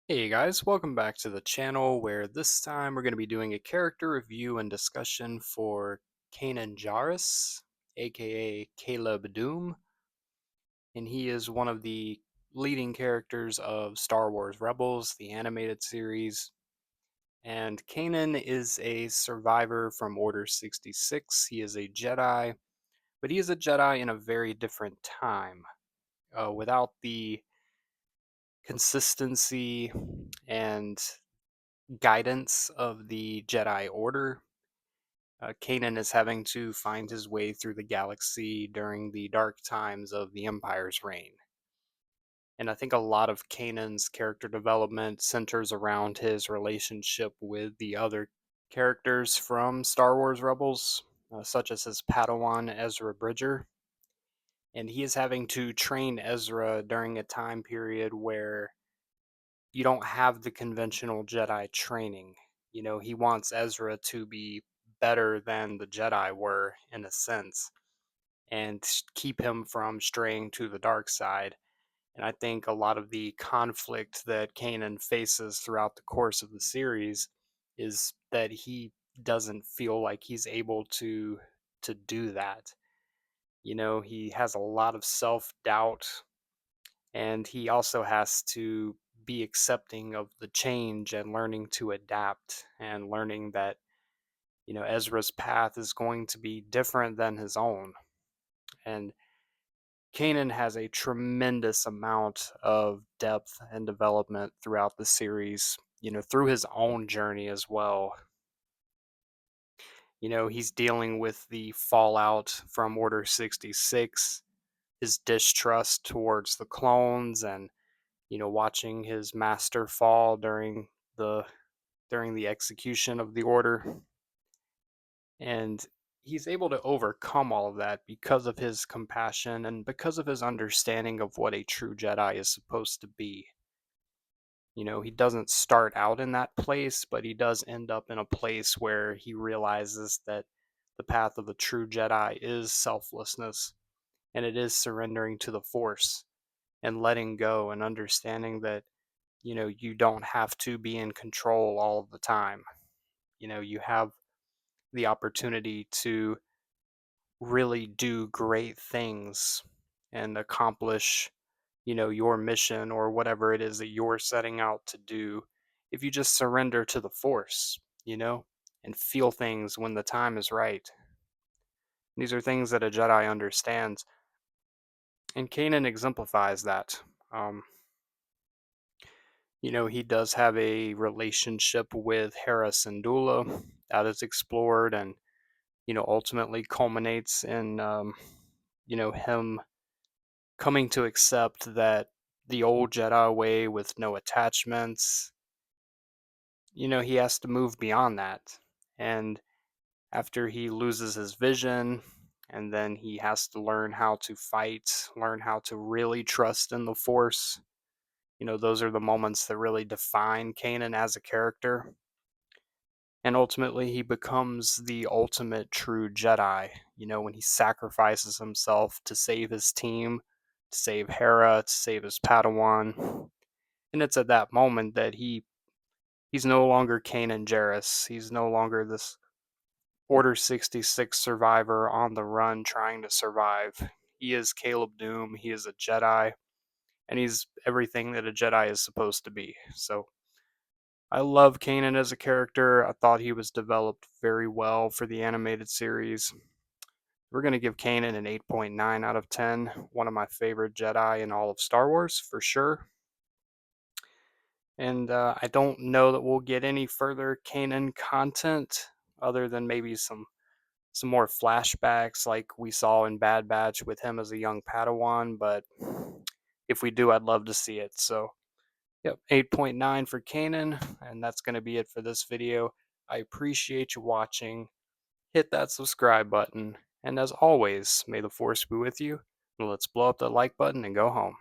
Hey guys, welcome back to the channel where this time we're going to be doing a character review and discussion for Kanan Jarrus, aka Caleb Dume, and he is one of the leading characters of Star Wars Rebels, the animated series. And Kanan is a survivor from Order 66. He is a Jedi, but he is a Jedi in a very different time. Without the consistency and guidance of the Jedi Order, Kanan is having to find his way through the galaxy during the dark times of the Empire's reign. And I think a lot of Kanan's character development centers around his relationship with the other characters from Star Wars Rebels, such as his Padawan Ezra Bridger. And he is having to train Ezra during a time period where you don't have the conventional Jedi training. He wants Ezra to be better than the Jedi were in a sense and keep him from straying to the dark side. And I think a lot of the conflict that Kanan faces throughout the course of the series is that he doesn't feel like he's able to do that. He has a lot of self-doubt, and he also has to be accepting of the change and learning to adapt and learning that Ezra's path is going to be different than his own. And Kanan has a tremendous amount of depth and development throughout the series, through his own journey as well. He's dealing with the fallout from Order 66, his distrust towards the clones, and watching his master fall the during the execution of the order. And he's able to overcome all of that because of his compassion and because of his understanding of what a true Jedi is supposed to be. He doesn't start out in that place, but he does end up in a place where he realizes that the path of a true Jedi is selflessness, and it is surrendering to the Force and letting go and understanding that you don't have to be in control all of the time. You have the opportunity to really do great things and accomplish your mission or whatever it is that you're setting out to do if you just surrender to the Force, and feel things when the time is right. These are things that a Jedi understands, and Kanan exemplifies that. um, he does have a relationship with Hera Syndulla that is explored and, ultimately culminates in, him coming to accept that the old Jedi way with no attachments, he has to move beyond that. And after he loses his vision, and then he has to learn how to fight, learn how to really trust in the Force. Those are the moments that really define Kanan as a character. And ultimately, he becomes the ultimate true Jedi, when he sacrifices himself to save his team, to save Hera, to save his Padawan. And it's at that moment that he's no longer Kanan Jarrus. He's no longer this Order 66 survivor on the run trying to survive. He is Caleb Dume. He is a Jedi, and he's everything that a Jedi is supposed to be. So I love Kanan as a character. I thought he was developed very well for the animated series. We're going to give Kanan an 8.9 out of 10. One of my favorite Jedi in all of Star Wars, for sure. And I don't know that we'll get any further Kanan content other than maybe some more flashbacks like we saw in Bad Batch with him as a young Padawan, but if we do, I'd love to see it. So, yep, 8.9 for Kanan, and that's going to be it for this video. I appreciate you watching. Hit that subscribe button, and as always, may the Force be with you. And let's blow up that like button and go home.